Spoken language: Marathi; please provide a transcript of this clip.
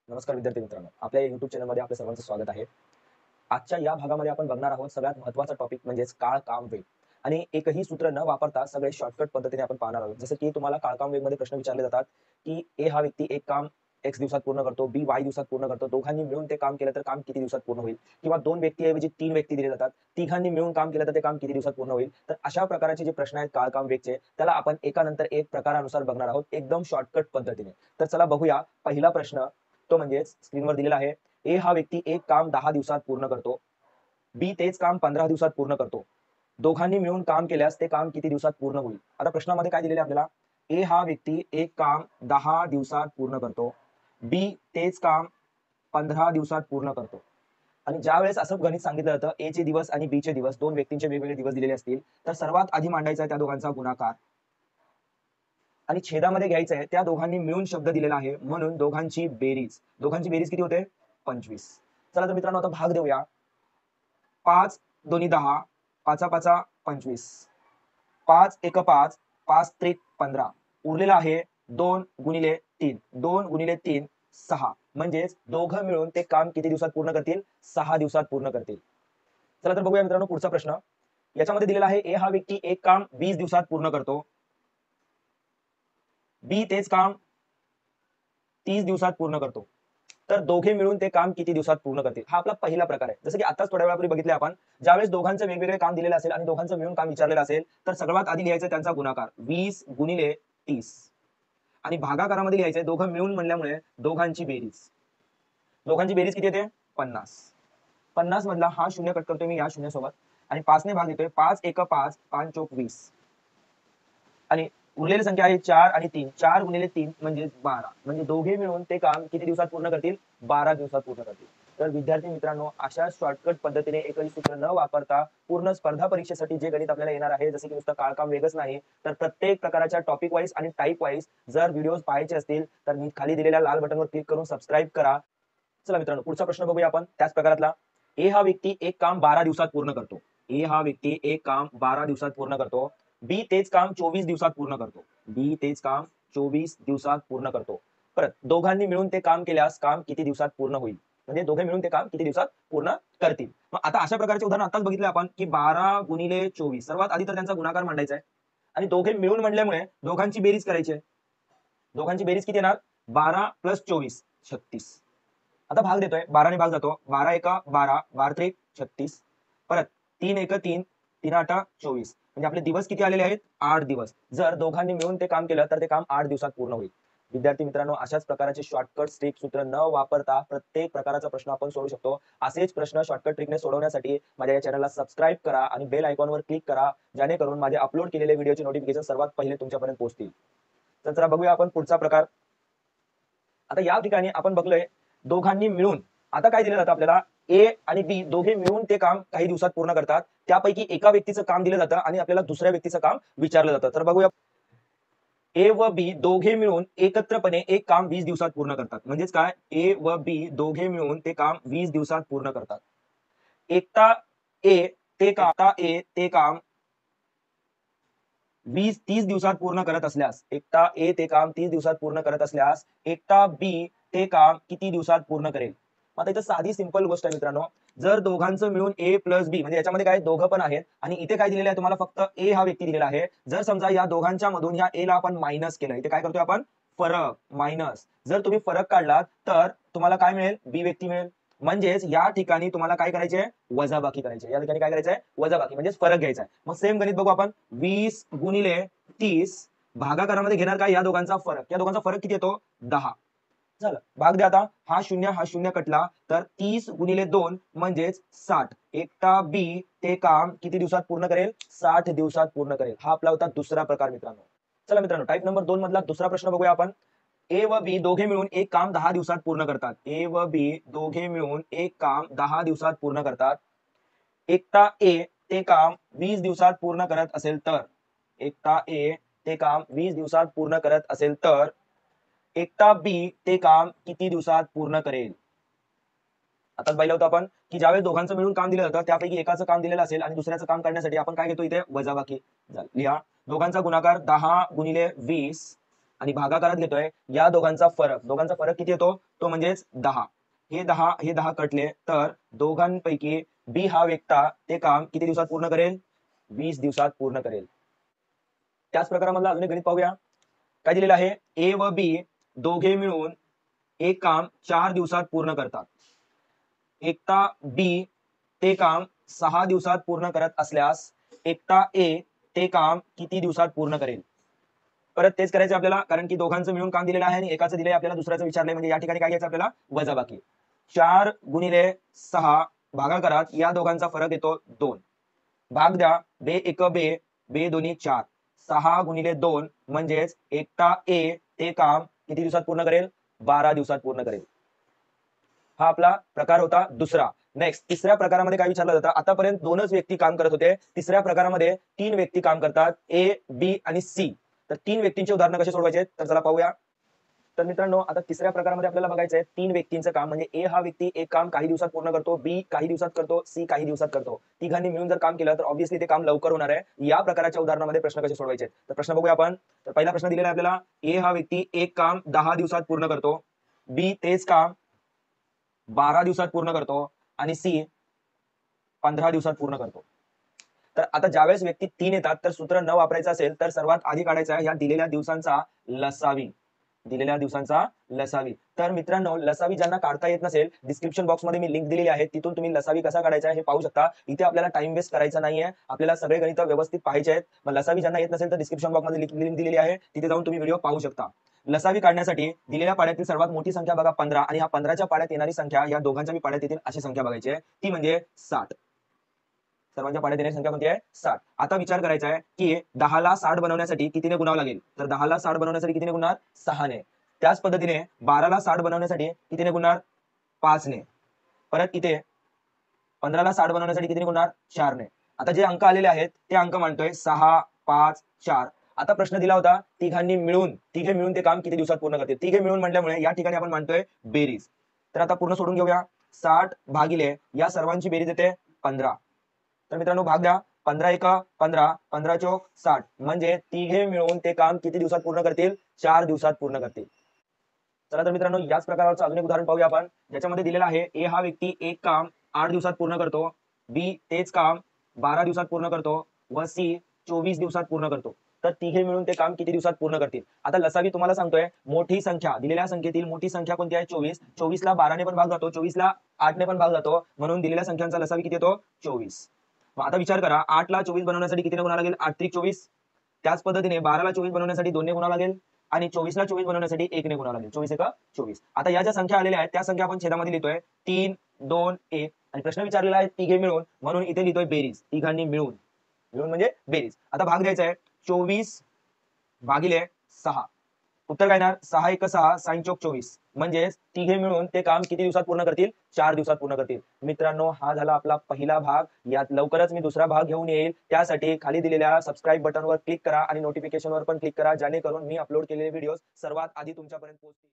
नमस्कार विद्यार्थी मित्रांनो, आपल्या YouTube चॅनलमध्ये आपल्या सर्वांचं स्वागत आहे. आजच्या या भागामध्ये आपण बघणार आहोत सगळ्यात महत्त्वाचा टॉपिक म्हणजेच काळ, काम, वेग आणि एकही सूत्र न वापरता सगळे शॉर्टकट पद्धतीने आपण पाहणार आहोत. जसं की तुम्हाला काळ, काम, वेगमध्ये प्रश्न विचारले जातात, की ए हा व्यक्ती एक काम एक्स दिवसात पूर्ण करतो, बी वाय दिवसात पूर्ण करतो. दोघांनी मिळून ते काम केलं तर काम किती दिवसात पूर्ण होईल? किंवा 2 व्यक्तीऐवजी 3 व्यक्ती दिले जातात. तिघांनी मिळून काम केलं तर ते काम किती दिवसात पूर्ण होईल? तर अशा प्रकारचे जे प्रश्न आहेत काळ, काम, वेगचे त्याला आपण एकानंतर एक प्रकारानुसार बघणार आहोत एकदम शॉर्टकट पद्धतीने. तर चला बघूया पहिला प्रश्न तो म्हणजेच स्क्रीनवर दिलेला आहे. ए हा व्यक्ती एक काम 10 दिवसात पूर्ण करतो. बी तेच काम 15 दिवसात पूर्ण करतो. दोघांनी मिळून काम केल्यास ते काम किती दिवसात पूर्ण होईल? आता प्रश्नामध्ये काय दिलेले आपल्याला? ए हा व्यक्ती एक काम 10 दिवसात पूर्ण करतो. बी तेच काम 15 दिवसात पूर्ण करतो. आणि ज्यावेळेस असं गणित सांगितलं जातं, ए चे दिवस आणि बी चे दिवस, 2 व्यक्तींचे वेगवेगळे दिवस दिलेले असतील, तर सर्वात आधी मांडायचा आहे त्या दोघांचा गुणाकार आणि छेदामध्ये घ्यायचं आहे त्या दोघांनी मिळून शब्द दिलेला आहे म्हणून दोघांची बेरीज. दोघांची बेरीज किती होते? 25. चला तर मित्रांनो आता भाग देऊया. 5 दोन्ही 10, 5 5 25, 5 1 5, 5 त्रिक 15. उरलेला आहे 2 गुणिले 3, 2 गुणिले 3 6. म्हणजेच दोघं मिळून ते काम किती दिवसात पूर्ण करतील? 6 दिवसात पूर्ण करतील. चला तर बघूया मित्रांनो पुढचा प्रश्न. याच्यामध्ये दिलेला आहे ए हा व्यक्ती एक काम 20 दिवसात पूर्ण करतो. बी तेच काम 30 दिवसात पूर्ण करतो. तर दोघे मिळून ते काम किती दिवसात पूर्ण करतील? हा आपला पहिला प्रकार आहे. जसं की आताच थोड्या वेळापूर्वी बघितले आपण, ज्यावेळेस दोघांचं वेगवेगळे काम दिलेलं असेल आणि दोघांचं मिळून काम विचारलेलं असेल, तर सर्वात आधी लिहायचं त्यांचा गुणाकार 20 गुणिले 30 आणि भागाकारामध्ये लिहायचंय दोघं मिळून म्हणल्यामुळे दोघांची बेरीज. दोघांची बेरीज किती येते? 50. 50 मधला हा शून्य कट करतोय मी या शून्यासोबत आणि 5 ने भाग देतोय. 5 1 5, 5 चोक 20 आणि उरलेली संख्या आहे 4 आणि 3. 4 गुणिले 3 म्हणजे 12. म्हणजे दोघे मिळून ते काम किती दिवसात पूर्ण करतील? 12 दिवसात पूर्ण करतील. तर विद्यार्थी मित्रांनो, अशा शॉर्टकट पद्धतीने एकही सूत्र न वापरता पूर्ण स्पर्धा परीक्षेसाठी जे गणित आपल्याला येणार आहे, जसे की नुसतं काळकाम वेगच नाही, तर प्रत्येक प्रकारच्या टॉपिक वाईज आणि टाइप वाईज जर व्हिडिओज पाहायचे असतील, तर मी खाली दिलेल्या लाल बटनवर क्लिक करून सबस्क्राईब करा. चला मित्रांनो, पुढचा प्रश्न बघूया आपण त्याच प्रकारातला. ए हा व्यक्ती एक काम 12 दिवसात पूर्ण करतो. ए हा व्यक्ती एक काम 12 दिवसात पूर्ण करतो. बी तेच काम 24 दिवसात पूर्ण करतो. बी तेच काम 24 दिवसात पूर्ण करतो. परत दोघांनी मिळून ते काम केल्यास काम किती दिवसात पूर्ण होईल? म्हणजे दोघे मिळून ते काम किती दिवसात पूर्ण करतील. मग आता अशा प्रकारचे उदाहरण आताच बघितले आपण, की 12 गुणिले 24. सर्वात आधी तर त्यांचा गुणाकार मांडायचा आहे आणि दोघे मिळून म्हणल्यामुळे दोघांची बेरीज करायची आहे. दोघांची बेरीज किती येणार? 12 प्लस 24 36. आता भाग देतोय. 12 ने भाग जातो. 12 एका 12, 12 त्रिक 36. परत 3 एक 3, 3 आठ 24. म्हणजे आपले दिवस किती आलेले आहेत? 8 दिवस. जर दोघांनी मिळून ते काम केलं तर ते काम 8 दिवसात पूर्ण होईल. विद्यार्थी मित्रांनो, अशाच प्रकारचे शॉर्टकट ट्रिक सूत्र न वापरता प्रत्येक प्रकारचा प्रश्न आपण सोडवू शकतो. असेच प्रश्न शॉर्टकट ट्रिकने सोडवण्यासाठी माझ्या या चॅनलला सबस्क्राईब करा आणि बेल आयकॉनवर क्लिक करा, जेणेकरून माझे अपलोड केलेले व्हिडिओचे नोटिफिकेशन सर्वात पहिले तुमच्यापर्यंत पोहोचतील. तर चला बघूया आपण पुढचा प्रकार. आता या ठिकाणी आपण बघलोय दोघांनी मिळून. आता काय दिलं जातं आपल्याला? ए आणि बी दोघे मिळून ते काम काही दिवसात पूर्ण करतात. त्यापैकी एका व्यक्तीचं काम दिलं जातं आणि आपल्याला दुसऱ्या व्यक्तीचं काम विचारलं जातं. तर बघूया. ए व बी दोघे मिळून एकत्रपणे एक काम 20 दिवसात पूर्ण करतात. म्हणजेच काय? ए व बी दोघे मिळून ते काम 20 दिवसात पूर्ण करतात. एकटा ए ते काम 20-30 दिवसात पूर्ण करत असल्यास, एकटा ए ते काम 30 दिवसात पूर्ण करत असल्यास, एकटा बी ते काम किती दिवसात पूर्ण करेल? आता इथं साधी सिंपल गोष्ट आहे मित्रांनो. जर दोघांचं मिळून ए प्लस बी म्हणजे याच्यामध्ये काय दोघं पण आहेत आणि इथे काय दिलेलं आहे तुम्हाला? फक्त ए हा व्यक्ती दिलेला आहे. जर समजा या दोघांच्या मधून या ए ला आपण मायनस केलं, इथे काय करतोय आपण? फरक मायनस. जर तुम्ही फरक काढलात तर तुम्हाला काय मिळेल? बी व्यक्ती मिळेल. म्हणजेच या ठिकाणी तुम्हाला काय करायचे? वजाबाकी करायची. या ठिकाणी काय करायचंय? वजाबाकी म्हणजेच फरक घ्यायचा आहे. मग सेम गणित बघू आपण. 20 गुणिले 30 भागाकारामध्ये घेणार काय? या दोघांचा फरक. या दोघांचा फरक किती येतो? 10. झालं. भाग द्या आता. हा शून्य कटला तर 30 गुणिले 2 म्हणजेच 60. एकटा बी ते काम किती दिवसात पूर्ण करेल? 60 दिवसात पूर्ण करेल. हा आपला होता दुसरा प्रकार मित्रांनो. चला मित्रांनो, टाइप नंबर 2 मधला दुसरा प्रश्न बघूया आपण. ए व बी दोघे मिळून एक काम 10 दिवसात पूर्ण करतात. ए व बी दोघे मिळून एक काम 10 दिवसात पूर्ण करतात. एकटा ए ते काम 20 दिवसात पूर्ण करत असेल तर, एकटा ए ते काम 20 दिवसात पूर्ण करत असेल तर, एकटा बी ते काम किती दिवसात पूर्ण करेल? आताच पाहिलं होतं आपण, की ज्यावेळेस दोघांचं मिळून काम दिलं जातं, त्यापैकी एकाचं काम दिलेलं असेल आणि दुसऱ्याचं काम करण्यासाठी आपण काय घेतो? इथे वजाबाकी. लिहा. दोघांचा गुणाकार 10 गुणिले 20 आणि भागाकारात घेतोय या दोघांचा फरक किती येतो तो म्हणजेच 10. हे 10 कटले तर दोघांपैकी बी हा व्यक्ता ते काम किती दिवसात पूर्ण करेल? 20 दिवसात पूर्ण करेल. त्याच प्रकारामधलं अजून एक गणित पाहूया. काय दिलेलं आहे? ए व बी दोघे मिळून एक काम 4 दिवसात पूर्ण करतात. एकटा बी ते काम 6 दिवसात पूर्ण करत असल्यास एकटा ए ते काम किती दिवसात पूर्ण करेल? परत तेच करायचं आपल्याला, कारण की दोघांचं मिळून काम दिलेलं आहे आणि एकाचं दिलंय आपल्याला, दुसऱ्याचं विचारलंय, म्हणजे या ठिकाणी काय घ्यायचं आपल्याला? वजाबाकी. 4 गुणिले 6 भागाकारात या दोघांचा फरक येतो 2. भाग द्या, बे एक बे, बे दोन्ही 4. 6 गुणिले 2 म्हणजेच एकटा ए ते काम किती दिवसात पूर्ण करेल? 12 दिवसात पूर्ण करेल. हा आपला प्रकार होता दुसरा. नेक्स्ट तिसऱ्या प्रकारामध्ये काय विचारलं जातं? आतापर्यंत 2च व्यक्ती काम करत होते. तिसऱ्या प्रकारामध्ये 3 व्यक्ती काम करतात, ए, बी आणि सी. तर 3 व्यक्तींचे उदाहरण कसे सोडवायचे तर चला पाहूया. तर मित्रांनो, आता तिसऱ्या प्रकारामध्ये आपल्याला बघायचं आहे 3 व्यक्तींचं काम, म्हणजे ए हा व्यक्ती एक काम काही दिवसात पूर्ण करतो, बी काही दिवसात करतो, सी काही दिवसात करतो. तिघांनी मिळून जर काम केलं तर ऑब्व्हियसली ते काम लवकर होणार आहे. या प्रकारच्या उदाहरणामध्ये प्रश्न कसे सोडवायचे तर प्रश्न बघूया आपण. तर पहिला प्रश्न दिलेला आहे आपल्याला, ए हा व्यक्ती एक काम 10 दिवसात पूर्ण करतो, बी तेच काम 12 दिवसात पूर्ण करतो आणि सी 15 दिवसात पूर्ण करतो. तर आता ज्यावेळेस व्यक्ती 3 येतात तर सूत्र न वापरायचं असेल तर सर्वात आधी काढायचं आहे या दिलेल्या दिवसांचा लसावी. तर मित्रांनो, लसावी ज्यांना काढता येत नसेल, डिस्क्रिप्शन बॉक्समध्ये मी लिंक दिलेली आहे, तिथून तुम्ही लसावी कसा काढायचा हे पाहू शकता. इथे आपल्याला टाइम वेस्ट करायचा नाहीये, आपल्याला सगळे गणित व्यवस्थित पाहायचे आहेत. मग लसावी ज्यांना येत नसेल तर डिस्क्रिप्शन बॉक्समध्ये लिंक दिलेली आहे, तिथे जाऊन तुम्ही व्हिडिओ पाहू शकता. लसावी काढण्यासाठी दिलेल्या पाड्यातील सर्वात मोठी संख्या बघा 15 आणि ह्या 15च्या पाड्यात येणारी संख्या या दोघांच्या पाड्यात येतील अशी संख्या बघायची आहे, ती म्हणजे 60. सर्वांच्या पाड्यात येणारी संख्या कोणती आहे? 60. आता विचार करायचा आहे की 10 ला 60 बनवण्यासाठी कितीने गुणावं लागेल? तर 10 ला 60 बनवण्यासाठी कितीने गुणणार? 6 ने. त्याच पद्धतीने 12 ला 60 बनवण्यासाठी कितीने गुणणार? 5 ने. परत इथे 15 ला 60 बनवण्यासाठी कितीने गुणणार? 4 ने. आता जे अंक आलेले आहेत ते अंक मांडतोय 6, 5, 4. आता प्रश्न दिला होता तिघे मिळून ते काम किती दिवसात पूर्ण करतील? तिघे मिळून म्हटल्यामुळे या ठिकाणी आपण मांडतोय बेरीज. तर आता पूर्ण सोडून घेऊया. 60 भागिले या सर्वांची बेरीज येते 15. तर मित्रांनो भाग द्या, 15 एक 15, 15 चौक 60, म्हणजे तिघे मिळून ते काम किती दिवसात पूर्ण करतील? 4 दिवसात पूर्ण करतील. चला तर मित्रांनो, याच प्रकारावरचं अजून एक उदाहरण पाहूया आपण, ज्याच्यामध्ये दिलेलं आहे ए हा व्यक्ती एक काम 8 दिवसात पूर्ण करतो, बी तेच काम 12 दिवसात पूर्ण करतो व सी 24 दिवसात पूर्ण करतो. तर तिघे मिळून ते काम किती दिवसात पूर्ण करतील? आता लसावी तुम्हाला सांगतोय, मोठी संख्या दिलेल्या संख्येतील मोठी संख्या कोणती आहे? 24. 24 ला 12 ने पण भाग जातो, 24 ला 8 ने पण भाग जातो, म्हणून दिलेल्या संख्यांचा लसावी किती येतो? 24. मग आता विचार करा, 8 ला 24 बनवण्यासाठी कितीने गुणावं लागेल? 8 त्रिक 24. त्याच पद्धतीने 12 ला 24 बनवण्यासाठी 2 ने गुणावं लागेल आणि 24 ला 24 बनवण्यासाठी 1 ने गुणावं लागेल. 24 एक 24. आता या ज्या संख्या आलेल्या आहेत त्या संख्या आपण छेदामध्ये लिहितोय 3, 2, 1 आणि प्रश्न विचारलेला आहे तिघे मिळून, म्हणून इथे लिहितोय बेरीज. तिघांनी मिळून म्हणजे बेरीज. आता भाग द्यायचा आहे 24 भागिले 6. उत्तर काय येणार? 6 एक 6, साइन चौक 24, म्हणजे तिघे मिळून ते काम किती दिवसात पूर्ण करतील? 4 दिवसात पूर्ण करतील. मित्रांनो, हा झाला आपला पहिला भाग. यात लवकरच मी दुसरा भाग घेऊन येईल. त्यासाठी खाली दिलेल्या सबस्क्राईब बटनवर क्लिक करा आणि नोटिफिकेशनवर पण क्लिक करा, जेणेकरून मी अपलोड केलेले व्हिडिओ सर्वात आधी तुमच्यापर्यंत पोहोचतील.